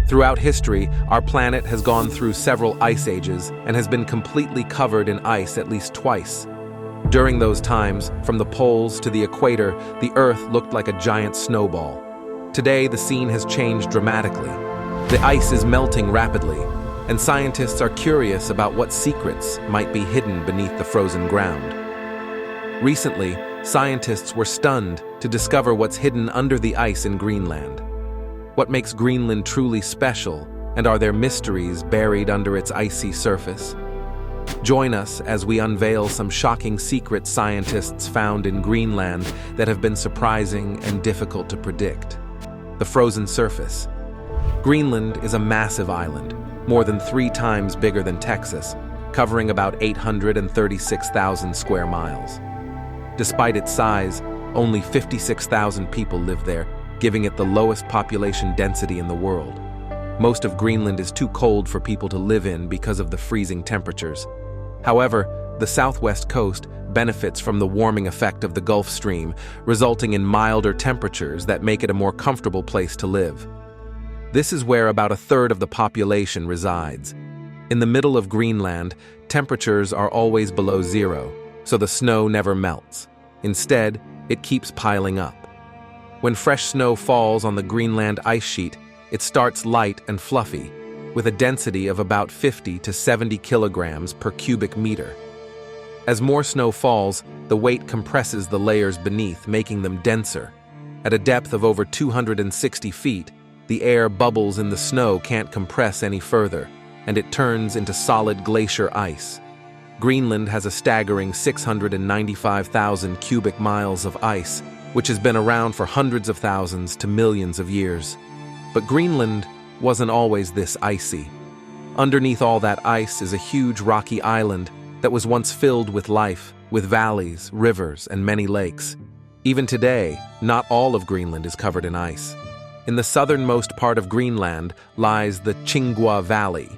Throughout history, our planet has gone through several ice ages and has been completely covered in ice at least twice. During those times, from the poles to the equator, the Earth looked like a giant snowball. Today, the scene has changed dramatically. The ice is melting rapidly, and scientists are curious about what secrets might be hidden beneath the frozen ground. Recently, scientists were stunned to discover what's hidden under the ice in Greenland. What makes Greenland truly special, and are there mysteries buried under its icy surface? Join us as we unveil some shocking secrets scientists found in Greenland that have been surprising and difficult to predict. The frozen surface. Greenland is a massive island, more than 3 times bigger than Texas, covering about 836,000 square miles. Despite its size, only 56,000 people live there, giving it the lowest population density in the world. Most of Greenland is too cold for people to live in because of the freezing temperatures. However, the southwest coast benefits from the warming effect of the Gulf Stream, resulting in milder temperatures that make it a more comfortable place to live. This is where about a third of the population resides. In the middle of Greenland, temperatures are always below zero, so the snow never melts. Instead, it keeps piling up. When fresh snow falls on the Greenland ice sheet, it starts light and fluffy, with a density of about 50 to 70 kilograms per cubic meter. As more snow falls, the weight compresses the layers beneath, making them denser. At a depth of over 260 feet, the air bubbles in the snow can't compress any further, and it turns into solid glacier ice. Greenland has a staggering 695,000 cubic miles of ice, which has been around for hundreds of thousands to millions of years. But Greenland wasn't always this icy. Underneath all that ice is a huge rocky island that was once filled with life, with valleys, rivers, and many lakes. Even today, not all of Greenland is covered in ice. In the southernmost part of Greenland lies the Tsinghua Valley,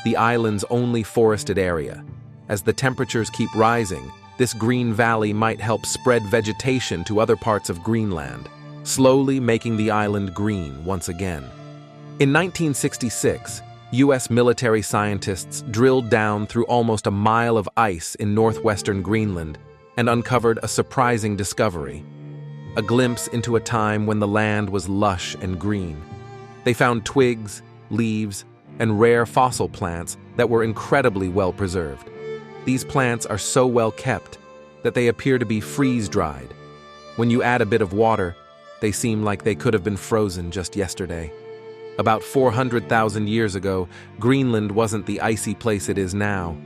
the island's only forested area. As the temperatures keep rising, this green valley might help spread vegetation to other parts of Greenland, slowly making the island green once again. In 1966, U.S. military scientists drilled down through almost a mile of ice in northwestern Greenland and uncovered a surprising discovery. A glimpse into a time when the land was lush and green. They found twigs, leaves, and rare fossil plants that were incredibly well preserved. These plants are so well kept that they appear to be freeze-dried. When you add a bit of water, they seem like they could have been frozen just yesterday. About 400,000 years ago, Greenland wasn't the icy place it is now.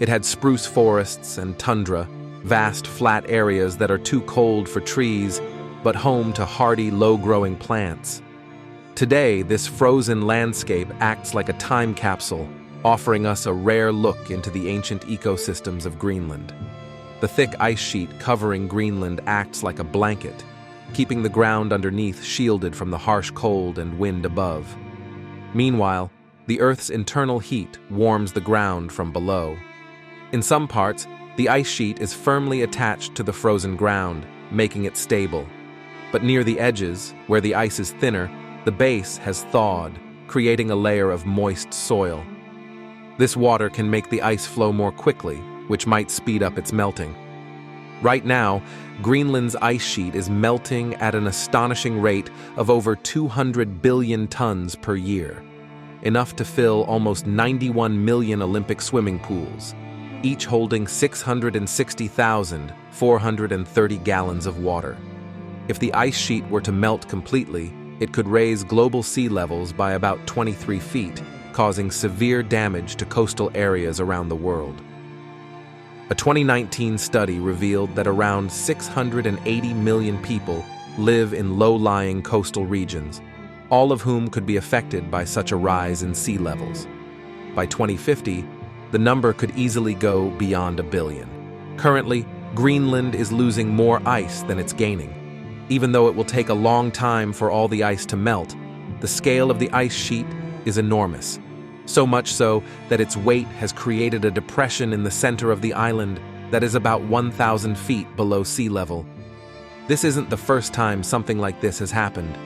It had spruce forests and tundra, vast flat areas that are too cold for trees, but home to hardy, low-growing plants. Today, this frozen landscape acts like a time capsule, offering us a rare look into the ancient ecosystems of Greenland. The thick ice sheet covering Greenland acts like a blanket, keeping the ground underneath shielded from the harsh cold and wind above. Meanwhile, the Earth's internal heat warms the ground from below. In some parts, the ice sheet is firmly attached to the frozen ground, making it stable. But near the edges, where the ice is thinner, the base has thawed, creating a layer of moist soil. This water can make the ice flow more quickly, which might speed up its melting. Right now, Greenland's ice sheet is melting at an astonishing rate of over 200 billion tons per year, enough to fill almost 91 million Olympic swimming pools, each holding 660,430 gallons of water. If the ice sheet were to melt completely, it could raise global sea levels by about 23 feet, causing severe damage to coastal areas around the world. A 2019 study revealed that around 680 million people live in low-lying coastal regions, all of whom could be affected by such a rise in sea levels. By 2050, the number could easily go beyond 1 billion. Currently, Greenland is losing more ice than it's gaining. Even though it will take a long time for all the ice to melt, the scale of the ice sheet is enormous. So much so that its weight has created a depression in the center of the island that is about 1,000 feet below sea level. This isn't the first time something like this has happened.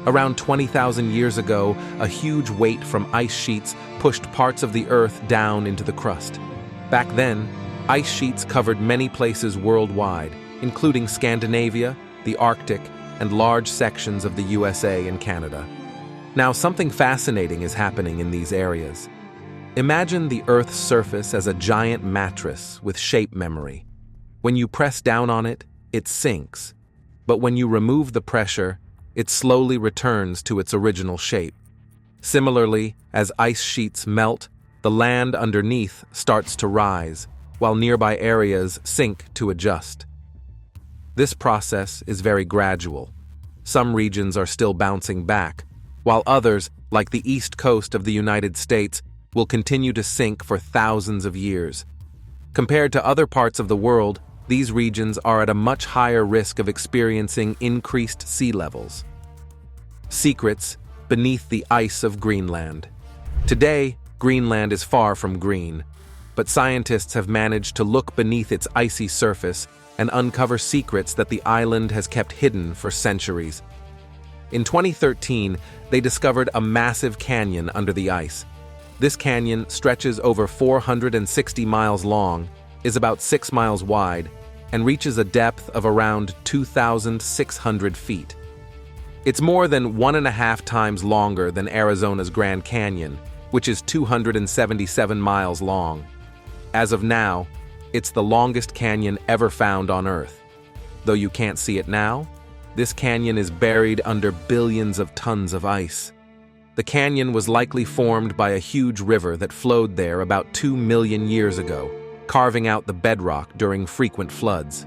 Around 20,000 years ago, a huge weight from ice sheets pushed parts of the Earth down into the crust. Back then, ice sheets covered many places worldwide, including Scandinavia, the Arctic, and large sections of the USA and Canada. Now, something fascinating is happening in these areas. Imagine the Earth's surface as a giant mattress with shape memory. When you press down on it, it sinks. But when you remove the pressure, it slowly returns to its original shape. Similarly, as ice sheets melt, the land underneath starts to rise, while nearby areas sink to adjust. This process is very gradual. Some regions are still bouncing back, while others, like the east coast of the United States, will continue to sink for thousands of years. Compared to other parts of the world, these regions are at a much higher risk of experiencing increased sea levels. Secrets beneath the ice of Greenland. Today, Greenland is far from green, but scientists have managed to look beneath its icy surface and uncover secrets that the island has kept hidden for centuries. In 2013, they discovered a massive canyon under the ice. This canyon stretches over 460 miles long, is about 6 miles wide, and reaches a depth of around 2,600 feet. It's more than 1.5 times longer than Arizona's Grand Canyon, which is 277 miles long. As of now, it's the longest canyon ever found on Earth. Though you can't see it now, this canyon is buried under billions of tons of ice. The canyon was likely formed by a huge river that flowed there about 2 million years ago, carving out the bedrock during frequent floods.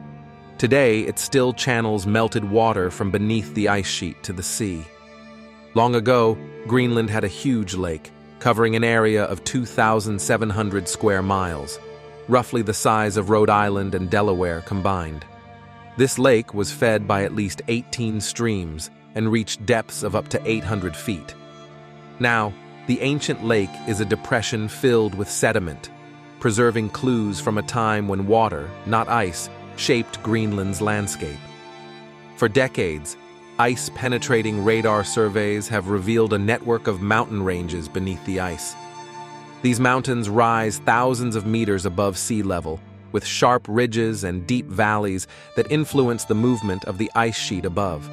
Today, it still channels melted water from beneath the ice sheet to the sea. Long ago, Greenland had a huge lake, covering an area of 2,700 square miles, roughly the size of Rhode Island and Delaware combined. This lake was fed by at least 18 streams and reached depths of up to 800 feet. Now, the ancient lake is a depression filled with sediment, preserving clues from a time when water, not ice, shaped Greenland's landscape. For decades, ice-penetrating radar surveys have revealed a network of mountain ranges beneath the ice. These mountains rise thousands of meters above sea level, with sharp ridges and deep valleys that influence the movement of the ice sheet above.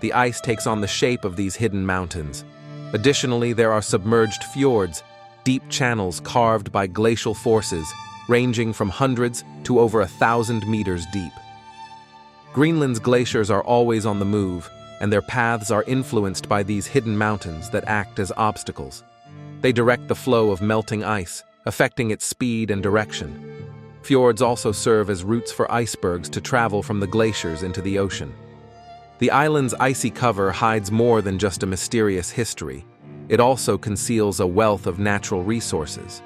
The ice takes on the shape of these hidden mountains. Additionally, there are submerged fjords, deep channels carved by glacial forces, ranging from hundreds to over 1,000 meters deep. Greenland's glaciers are always on the move, and their paths are influenced by these hidden mountains that act as obstacles. They direct the flow of melting ice, affecting its speed and direction. Fjords also serve as routes for icebergs to travel from the glaciers into the ocean. The island's icy cover hides more than just a mysterious history. It also conceals a wealth of natural resources.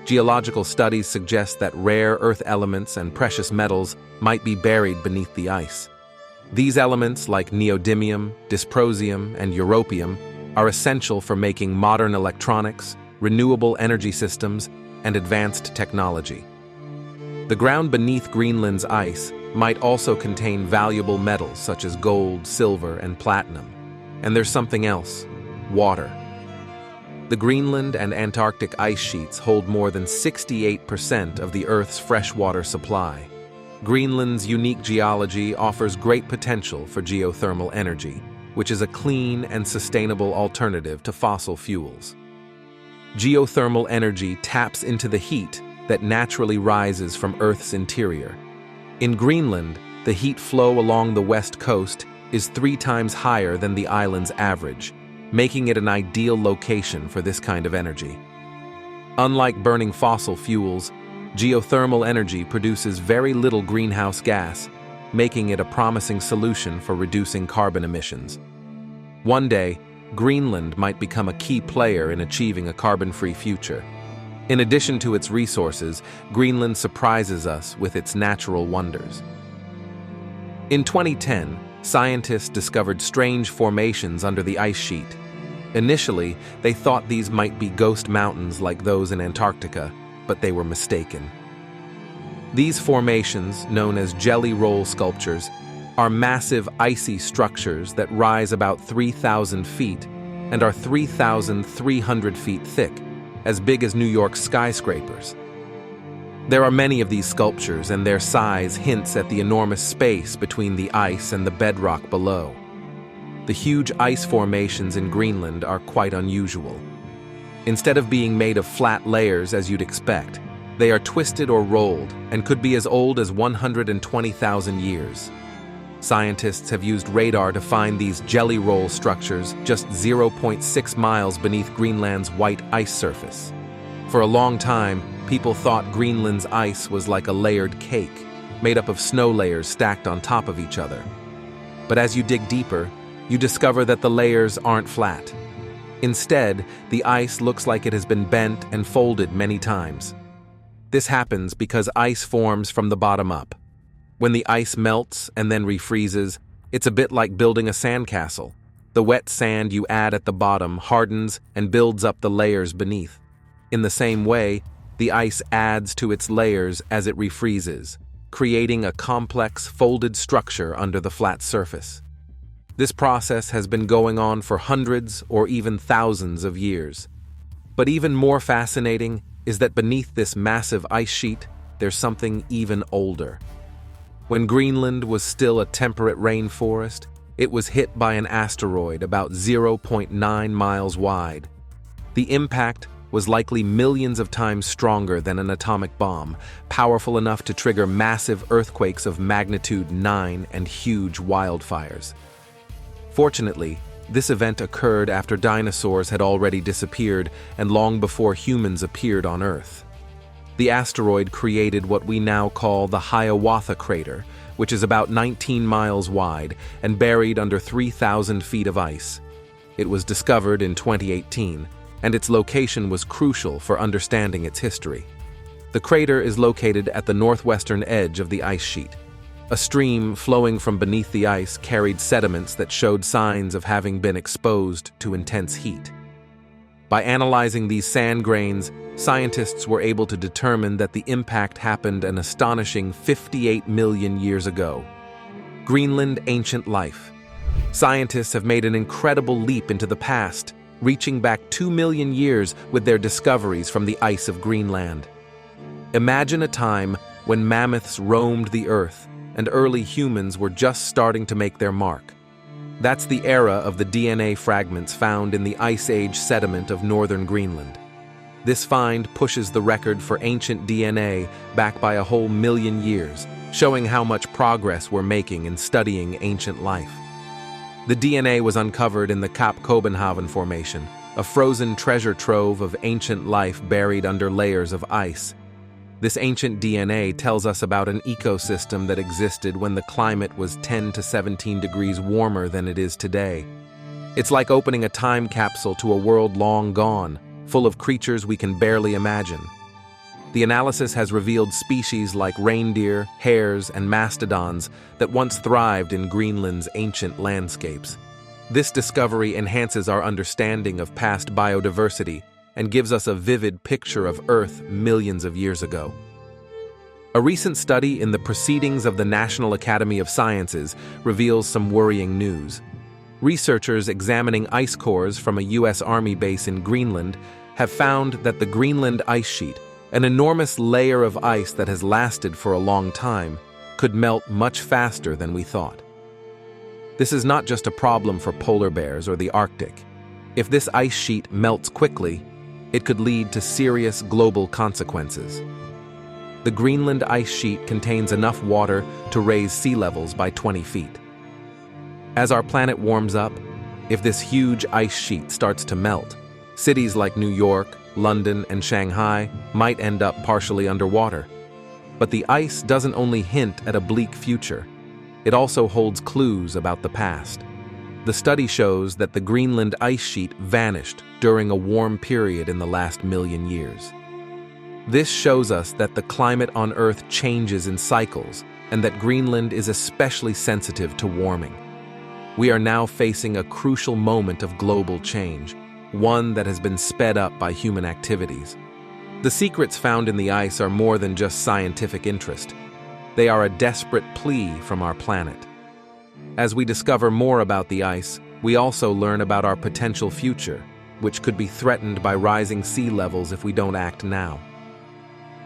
Geological studies suggest that rare earth elements and precious metals might be buried beneath the ice. These elements, like neodymium, dysprosium, and europium, are essential for making modern electronics, renewable energy systems, and advanced technology. The ground beneath Greenland's ice might also contain valuable metals such as gold, silver, and platinum. And there's something else: water. The Greenland and Antarctic ice sheets hold more than 68% of the Earth's freshwater supply. Greenland's unique geology offers great potential for geothermal energy, which is a clean and sustainable alternative to fossil fuels. Geothermal energy taps into the heat that naturally rises from Earth's interior. In Greenland, the heat flow along the west coast is 3 times higher than the island's average, making it an ideal location for this kind of energy. Unlike burning fossil fuels, geothermal energy produces very little greenhouse gas, making it a promising solution for reducing carbon emissions. One day, Greenland might become a key player in achieving a carbon-free future. In addition to its resources, Greenland surprises us with its natural wonders. In 2010, scientists discovered strange formations under the ice sheet. Initially, they thought these might be ghost mountains like those in Antarctica, but they were mistaken. These formations, known as jelly roll sculptures, are massive icy structures that rise about 3,000 feet and are 3,300 feet thick, as big as New York's skyscrapers. There are many of these sculptures, and their size hints at the enormous space between the ice and the bedrock below. The huge ice formations in Greenland are quite unusual. Instead of being made of flat layers as you'd expect, they are twisted or rolled and could be as old as 120,000 years. Scientists have used radar to find these jelly roll structures just 0.6 miles beneath Greenland's white ice surface. For a long time, people thought Greenland's ice was like a layered cake, made up of snow layers stacked on top of each other. But as you dig deeper, you discover that the layers aren't flat. Instead, the ice looks like it has been bent and folded many times. This happens because ice forms from the bottom up. When the ice melts and then refreezes, it's a bit like building a sandcastle. The wet sand you add at the bottom hardens and builds up the layers beneath. In the same way, the ice adds to its layers as it refreezes, creating a complex folded structure under the flat surface. This process has been going on for hundreds or even thousands of years. But even more fascinating is that beneath this massive ice sheet, there's something even older. When Greenland was still a temperate rainforest, it was hit by an asteroid about 0.9 miles wide. The impact was likely millions of times stronger than an atomic bomb, powerful enough to trigger massive earthquakes of magnitude 9 and huge wildfires. Fortunately, this event occurred after dinosaurs had already disappeared and long before humans appeared on Earth. The asteroid created what we now call the Hiawatha crater, which is about 19 miles wide and buried under 3,000 feet of ice. It was discovered in 2018, and its location was crucial for understanding its history. The crater is located at the northwestern edge of the ice sheet. A stream flowing from beneath the ice carried sediments that showed signs of having been exposed to intense heat. By analyzing these sand grains, scientists were able to determine that the impact happened an astonishing 58 million years ago. Greenland ancient life. Scientists have made an incredible leap into the past, reaching back 2 million years with their discoveries from the ice of Greenland. Imagine a time when mammoths roamed the earth and early humans were just starting to make their mark. That's the era of the DNA fragments found in the Ice Age sediment of northern Greenland. This find pushes the record for ancient DNA back by a whole million years, showing how much progress we're making in studying ancient life. The DNA was uncovered in the Cap Formation, a frozen treasure trove of ancient life buried under layers of ice. This ancient DNA tells us about an ecosystem that existed when the climate was 10 to 17 degrees warmer than it is today. It's like opening a time capsule to a world long gone, full of creatures we can barely imagine. The analysis has revealed species like reindeer, hares, and mastodons that once thrived in Greenland's ancient landscapes. This discovery enhances our understanding of past biodiversity and gives us a vivid picture of Earth millions of years ago. A recent study in the Proceedings of the National Academy of Sciences reveals some worrying news. Researchers examining ice cores from a U.S. Army base in Greenland have found that the Greenland ice sheet, an enormous layer of ice that has lasted for a long time, could melt much faster than we thought. This is not just a problem for polar bears or the Arctic. If this ice sheet melts quickly, it could lead to serious global consequences. The Greenland ice sheet contains enough water to raise sea levels by 20 feet. As our planet warms up, if this huge ice sheet starts to melt, cities like New York, London, and Shanghai might end up partially underwater. But the ice doesn't only hint at a bleak future, it also holds clues about the past. The study shows that the Greenland ice sheet vanished during a warm period in the last million years. This shows us that the climate on Earth changes in cycles and that Greenland is especially sensitive to warming. We are now facing a crucial moment of global change, one that has been sped up by human activities. The secrets found in the ice are more than just scientific interest. They are a desperate plea from our planet. As we discover more about the ice, we also learn about our potential future, which could be threatened by rising sea levels if we don't act now.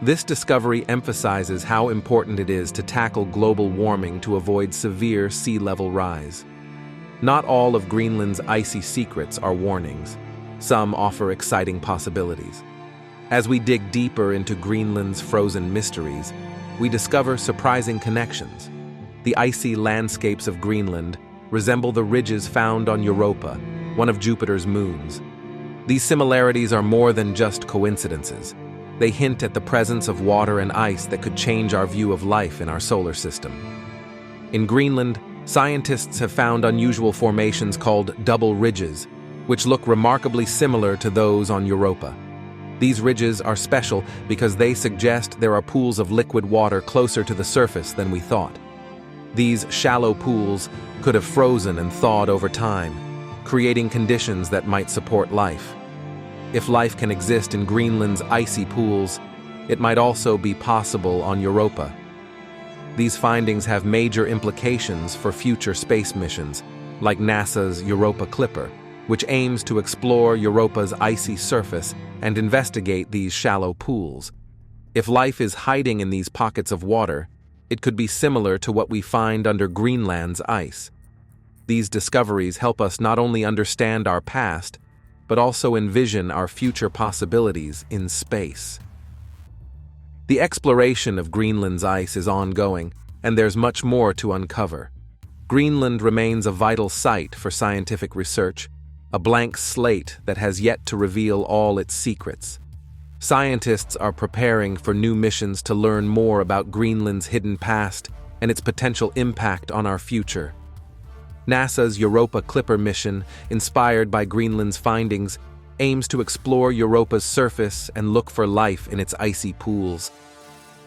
This discovery emphasizes how important it is to tackle global warming to avoid severe sea level rise. Not all of Greenland's icy secrets are warnings. Some offer exciting possibilities. As we dig deeper into Greenland's frozen mysteries, we discover surprising connections. The icy landscapes of Greenland resemble the ridges found on Europa, one of Jupiter's moons. These similarities are more than just coincidences. They hint at the presence of water and ice that could change our view of life in our solar system. In Greenland, scientists have found unusual formations called double ridges, which look remarkably similar to those on Europa. These ridges are special because they suggest there are pools of liquid water closer to the surface than we thought. These shallow pools could have frozen and thawed over time, creating conditions that might support life. If life can exist in Greenland's icy pools, it might also be possible on Europa. These findings have major implications for future space missions, like NASA's Europa Clipper, which aims to explore Europa's icy surface and investigate these shallow pools. If life is hiding in these pockets of water, it could be similar to what we find under Greenland's ice. These discoveries help us not only understand our past, but also envision our future possibilities in space. The exploration of Greenland's ice is ongoing, and there's much more to uncover. Greenland remains a vital site for scientific research, a blank slate that has yet to reveal all its secrets. Scientists are preparing for new missions to learn more about Greenland's hidden past and its potential impact on our future. NASA's Europa Clipper mission, inspired by Greenland's findings, aims to explore Europa's surface and look for life in its icy pools.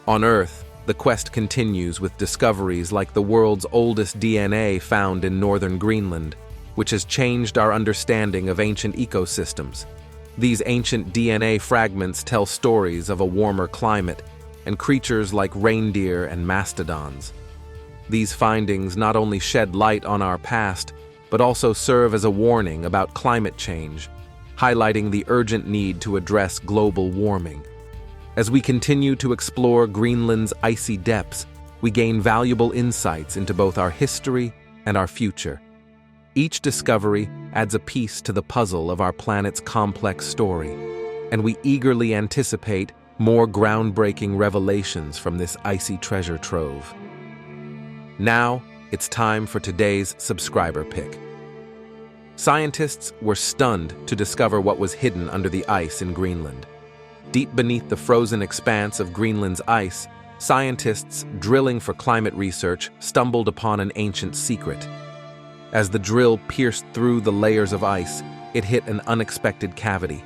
On Earth, the quest continues with discoveries like the world's oldest DNA found in northern Greenland, which has changed our understanding of ancient ecosystems. These ancient DNA fragments tell stories of a warmer climate and creatures like reindeer and mastodons. These findings not only shed light on our past, but also serve as a warning about climate change, highlighting the urgent need to address global warming. As we continue to explore Greenland's icy depths, we gain valuable insights into both our history and our future. Each discovery adds a piece to the puzzle of our planet's complex story, and we eagerly anticipate more groundbreaking revelations from this icy treasure trove. Now, it's time for today's subscriber pick. Scientists were stunned to discover what was hidden under the ice in Greenland. Deep beneath the frozen expanse of Greenland's ice, scientists drilling for climate research stumbled upon an ancient secret. As the drill pierced through the layers of ice, it hit an unexpected cavity.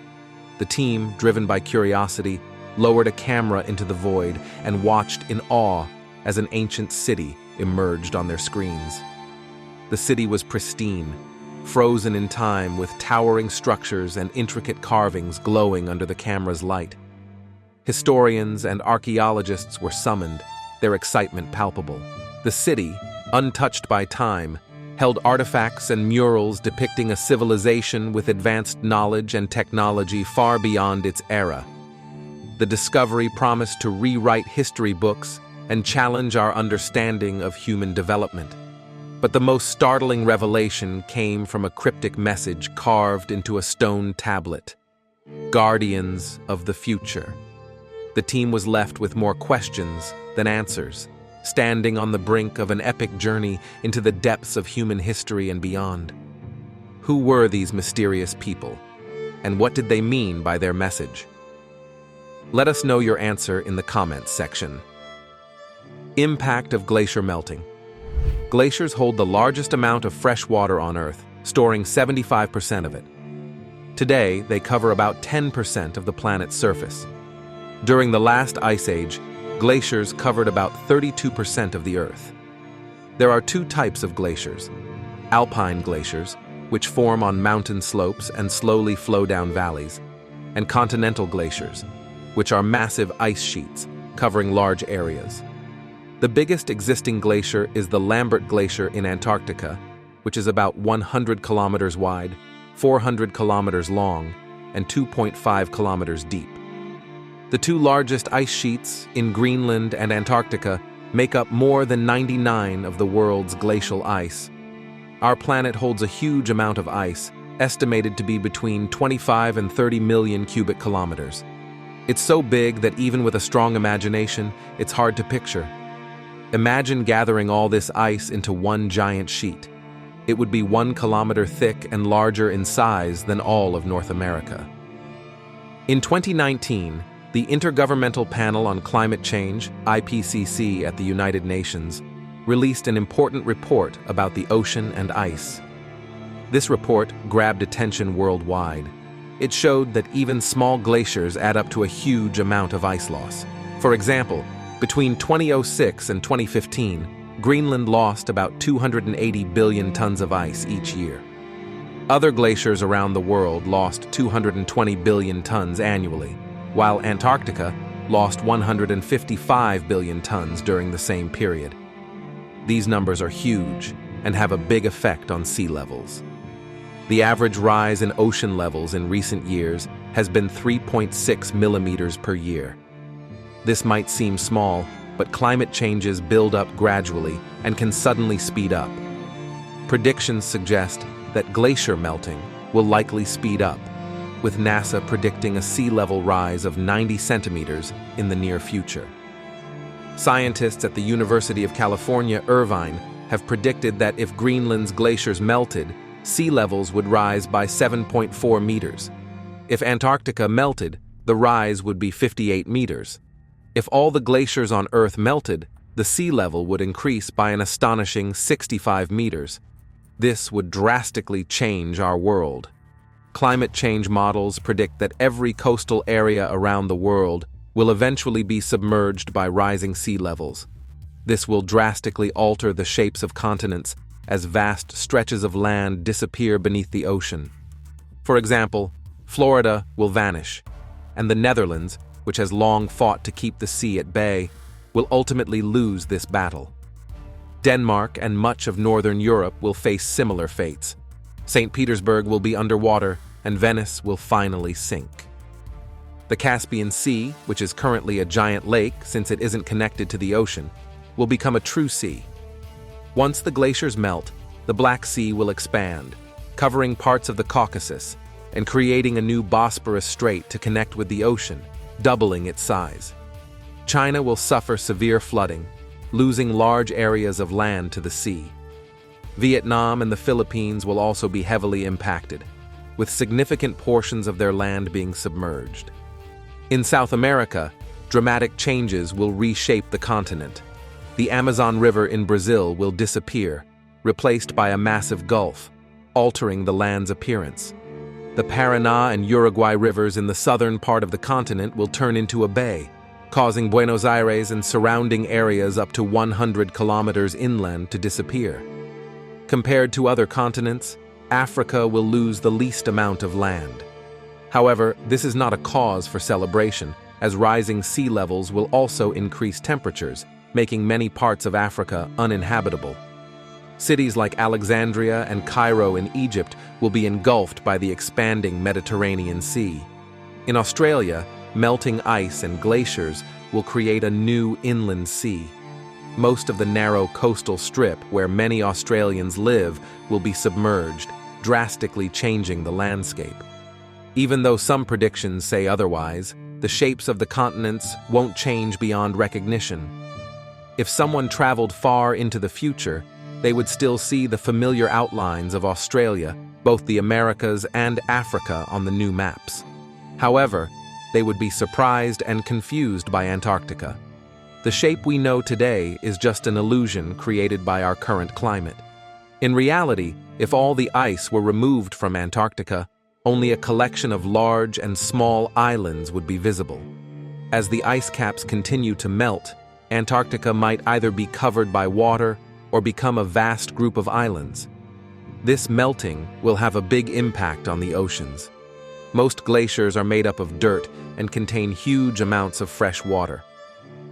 The team, driven by curiosity, lowered a camera into the void and watched in awe as an ancient city emerged on their screens. The city was pristine, frozen in time with towering structures and intricate carvings glowing under the camera's light. Historians and archaeologists were summoned, their excitement palpable. The city, untouched by time, held artifacts and murals depicting a civilization with advanced knowledge and technology far beyond its era. The discovery promised to rewrite history books and challenge our understanding of human development. But the most startling revelation came from a cryptic message carved into a stone tablet. Guardians of the future. The team was left with more questions than answers, standing on the brink of an epic journey into the depths of human history and beyond. Who were these mysterious people, and what did they mean by their message? Let us know your answer in the comments section. Impact of glacier melting. Glaciers hold the largest amount of fresh water on Earth, storing 75% of it. Today, they cover about 10% of the planet's surface. During the last ice age, glaciers covered about 32% of the Earth. There are two types of glaciers: alpine glaciers, which form on mountain slopes and slowly flow down valleys, and continental glaciers, which are massive ice sheets covering large areas. The biggest existing glacier is the Lambert Glacier in Antarctica, which is about 100 kilometers wide, 400 kilometers long, and 2.5 kilometers deep. The two largest ice sheets in Greenland and Antarctica make up more than 99% of the world's glacial ice. Our planet holds a huge amount of ice, estimated to be between 25 and 30 million cubic kilometers. It's so big that even with a strong imagination, it's hard to picture. Imagine gathering all this ice into one giant sheet. It would be 1 kilometer thick and larger in size than all of North America. In 2019, the Intergovernmental Panel on Climate Change, IPCC at the United Nations, released an important report about the ocean and ice. This report grabbed attention worldwide. It showed that even small glaciers add up to a huge amount of ice loss. For example, between 2006 and 2015, Greenland lost about 280 billion tons of ice each year. Other glaciers around the world lost 220 billion tons annually, while Antarctica lost 155 billion tons during the same period. These numbers are huge and have a big effect on sea levels. The average rise in ocean levels in recent years has been 3.6 millimeters per year. This might seem small, but climate changes build up gradually and can suddenly speed up. Predictions suggest that glacier melting will likely speed up, with NASA predicting a sea level rise of 90 centimeters in the near future. Scientists at the University of California, Irvine, have predicted that if Greenland's glaciers melted, sea levels would rise by 7.4 meters. If Antarctica melted, the rise would be 58 meters. If all the glaciers on Earth melted, the sea level would increase by an astonishing 65 meters. This would drastically change our world. Climate change models predict that every coastal area around the world will eventually be submerged by rising sea levels. This will drastically alter the shapes of continents as vast stretches of land disappear beneath the ocean. For example, Florida will vanish, and the Netherlands, which has long fought to keep the sea at bay, will ultimately lose this battle. Denmark and much of northern Europe will face similar fates. St. Petersburg will be underwater, and Venice will finally sink. The Caspian Sea, which is currently a giant lake since it isn't connected to the ocean, will become a true sea. Once the glaciers melt, the Black Sea will expand, covering parts of the Caucasus and creating a new Bosporus Strait to connect with the ocean, doubling its size. China will suffer severe flooding, losing large areas of land to the sea. Vietnam and the Philippines will also be heavily impacted, with significant portions of their land being submerged. In South America, dramatic changes will reshape the continent. The Amazon River in Brazil will disappear, replaced by a massive gulf, altering the land's appearance. The Paraná and Uruguay rivers in the southern part of the continent will turn into a bay, causing Buenos Aires and surrounding areas up to 100 kilometers inland to disappear. Compared to other continents, Africa will lose the least amount of land. However, this is not a cause for celebration, as rising sea levels will also increase temperatures, making many parts of Africa uninhabitable. Cities like Alexandria and Cairo in Egypt will be engulfed by the expanding Mediterranean Sea. In Australia, melting ice and glaciers will create a new inland sea. Most of the narrow coastal strip where many Australians live will be submerged, drastically changing the landscape. Even though some predictions say otherwise, the shapes of the continents won't change beyond recognition. If someone traveled far into the future, they would still see the familiar outlines of Australia, both the Americas and Africa, on the new maps. However, they would be surprised and confused by Antarctica. The shape we know today is just an illusion created by our current climate. In reality, if all the ice were removed from Antarctica, only a collection of large and small islands would be visible. As the ice caps continue to melt, Antarctica might either be covered by water or become a vast group of islands. This melting will have a big impact on the oceans. Most glaciers are made up of dirt and contain huge amounts of fresh water.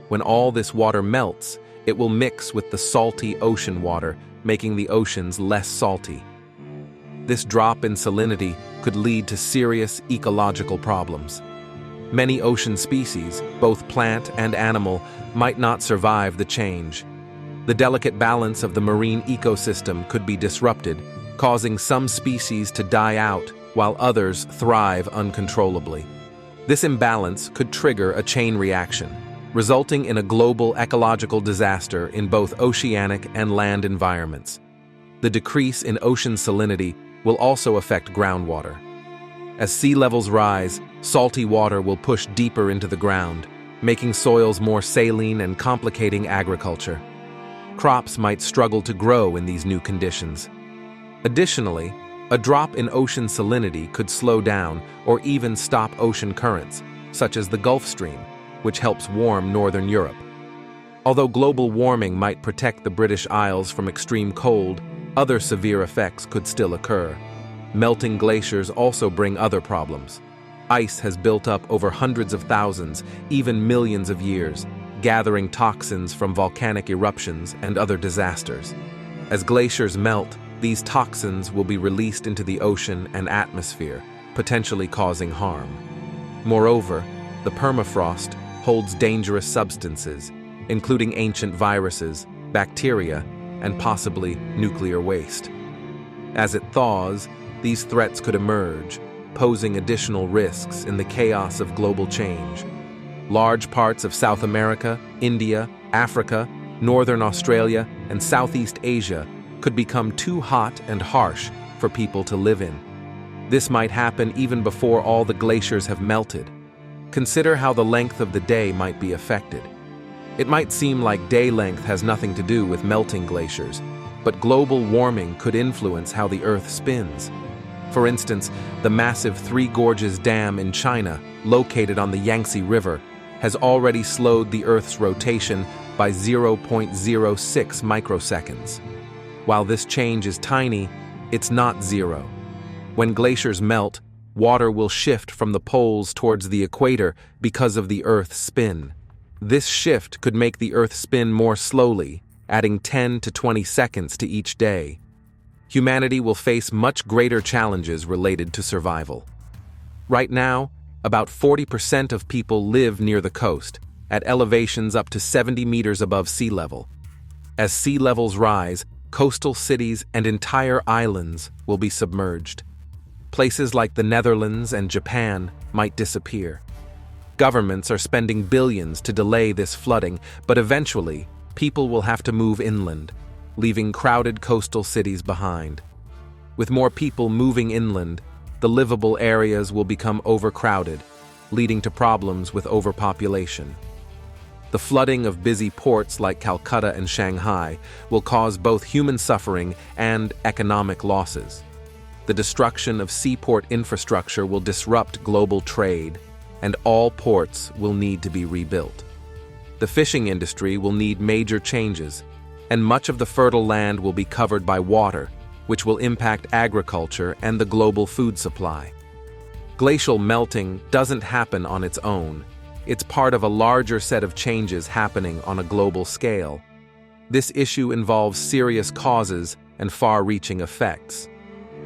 When all this water melts, It will mix with the salty ocean water, making the oceans less salty. This drop in salinity could lead to serious ecological problems. Many ocean species, both plant and animal, might not survive the change. The delicate balance of the marine ecosystem could be disrupted, causing some species to die out while others thrive uncontrollably. This imbalance could trigger a chain reaction, resulting in a global ecological disaster in both oceanic and land environments. The decrease in ocean salinity will also affect groundwater. As sea levels rise, salty water will push deeper into the ground, making soils more saline and complicating agriculture. Crops might struggle to grow in these new conditions. Additionally, a drop in ocean salinity could slow down or even stop ocean currents, such as the Gulf Stream, which helps warm northern Europe. Although global warming might protect the British Isles from extreme cold, other severe effects could still occur. Melting glaciers also bring other problems. Ice has built up over hundreds of thousands, even millions of years, gathering toxins from volcanic eruptions and other disasters. As glaciers melt, these toxins will be released into the ocean and atmosphere, potentially causing harm. Moreover, the permafrost holds dangerous substances, including ancient viruses, bacteria, and possibly nuclear waste. As it thaws, these threats could emerge, posing additional risks in the chaos of global change. Large parts of South America, India, Africa, Northern Australia, and Southeast Asia could become too hot and harsh for people to live in. This might happen even before all the glaciers have melted. Consider how the length of the day might be affected. It might seem like day length has nothing to do with melting glaciers, but global warming could influence how the Earth spins. For instance, the massive Three Gorges Dam in China, located on the Yangtze River, has already slowed the Earth's rotation by 0.06 microseconds. While this change is tiny, it's not zero. When glaciers melt, water will shift from the poles towards the equator because of the Earth's spin. This shift could make the Earth spin more slowly, adding 10 to 20 seconds to each day. Humanity will face much greater challenges related to survival. Right now, about 40% of people live near the coast, at elevations up to 70 meters above sea level. As sea levels rise, coastal cities and entire islands will be submerged. Places like the Netherlands and Japan might disappear. Governments are spending billions to delay this flooding, but eventually, people will have to move inland, leaving crowded coastal cities behind. With more people moving inland, the livable areas will become overcrowded, leading to problems with overpopulation. The flooding of busy ports like Calcutta and Shanghai will cause both human suffering and economic losses. The destruction of seaport infrastructure will disrupt global trade, and all ports will need to be rebuilt. The fishing industry will need major changes, and much of the fertile land will be covered by water, which will impact agriculture and the global food supply. Glacial melting doesn't happen on its own. It's part of a larger set of changes happening on a global scale. This issue involves serious causes and far-reaching effects.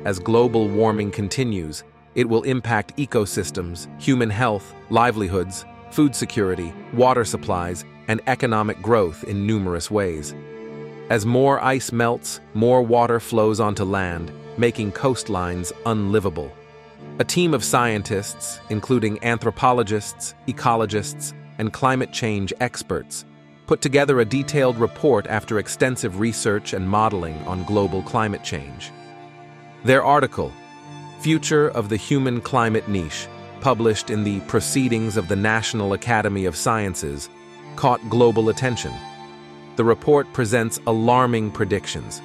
As global warming continues, it will impact ecosystems, human health, livelihoods, food security, water supplies, and economic growth in numerous ways. As more ice melts, more water flows onto land, making coastlines unlivable. A team of scientists, including anthropologists, ecologists, and climate change experts, put together a detailed report after extensive research and modeling on global climate change. Their article, Future of the Human Climate Niche, published in the Proceedings of the National Academy of Sciences, caught global attention. The report presents alarming predictions.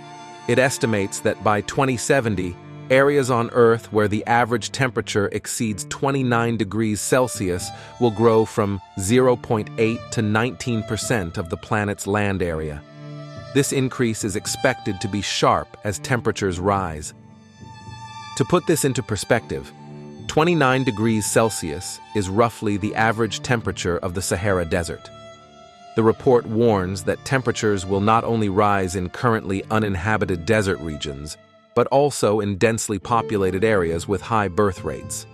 It estimates that by 2070, areas on Earth where the average temperature exceeds 29 degrees Celsius will grow from 0.8 to 19% of the planet's land area. This increase is expected to be sharp as temperatures rise. To put this into perspective, 29 degrees Celsius is roughly the average temperature of the Sahara Desert. The report warns that temperatures will not only rise in currently uninhabited desert regions, but also in densely populated areas with high birth rates.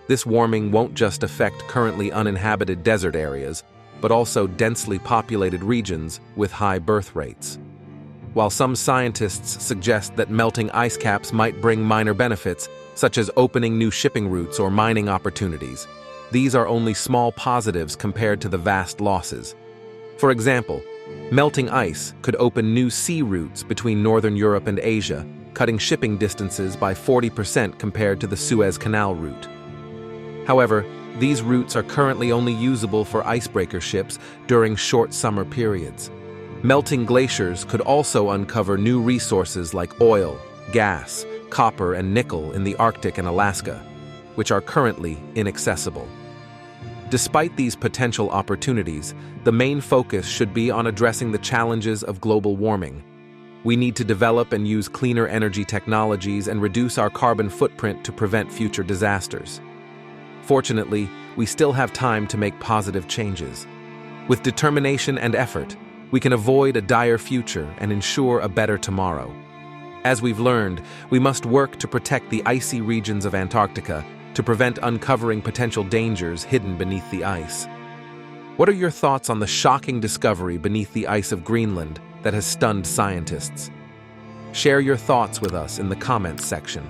This warming won't just affect currently uninhabited desert areas, but also densely populated regions with high birth rates. While some scientists suggest that melting ice caps might bring minor benefits, such as opening new shipping routes or mining opportunities, these are only small positives compared to the vast losses. For example, melting ice could open new sea routes between northern Europe and Asia, cutting shipping distances by 40% compared to the Suez Canal route. However, these routes are currently only usable for icebreaker ships during short summer periods. Melting glaciers could also uncover new resources like oil, gas, copper, and nickel in the Arctic and Alaska, which are currently inaccessible. Despite these potential opportunities, the main focus should be on addressing the challenges of global warming. We need to develop and use cleaner energy technologies and reduce our carbon footprint to prevent future disasters. Fortunately, we still have time to make positive changes. With determination and effort, we can avoid a dire future and ensure a better tomorrow. As we've learned, we must work to protect the icy regions of Antarctica to prevent uncovering potential dangers hidden beneath the ice. What are your thoughts on the shocking discovery beneath the ice of Greenland that has stunned scientists? Share your thoughts with us in the comments section.